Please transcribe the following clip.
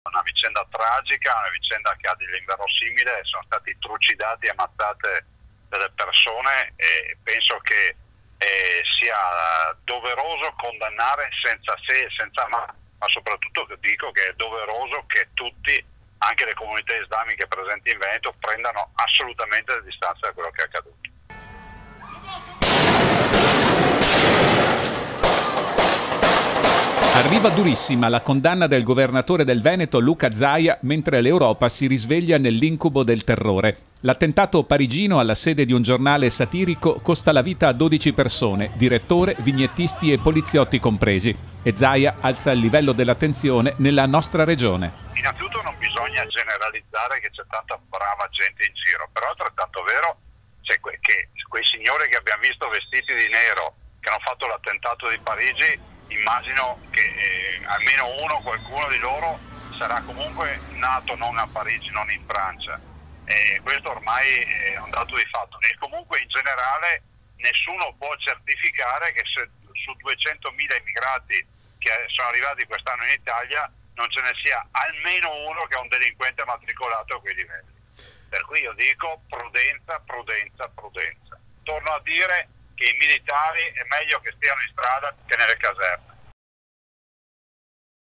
Una vicenda tragica, una vicenda che ha dell'inverosimile, sono stati trucidati e ammazzate delle persone e penso che sia doveroso condannare senza se e senza ma soprattutto dico che è doveroso che tutti, anche le comunità islamiche presenti in Veneto, prendano assolutamente le distanze da quello che è accaduto. Arriva durissima la condanna del governatore del Veneto Luca Zaia mentre l'Europa si risveglia nell'incubo del terrore. L'attentato parigino alla sede di un giornale satirico costa la vita a 12 persone, direttore, vignettisti e poliziotti compresi. E Zaia alza il livello dell'attenzione nella nostra regione. Innanzitutto non bisogna generalizzare che c'è tanta brava gente in giro, però è altrettanto vero che quei signori che abbiamo visto vestiti di nero che hanno fatto l'attentato di Parigi, immagino che almeno qualcuno di loro sarà comunque nato non a Parigi, non in Francia. Questo ormai è un dato di fatto. E comunque in generale nessuno può certificare che se su 200.000 immigrati che sono arrivati quest'anno in Italia non ce ne sia almeno uno che è un delinquente matricolato a quei livelli. Per cui io dico prudenza, prudenza, prudenza. Torno a dire che i militari è meglio che stiano in strada che nelle caserme.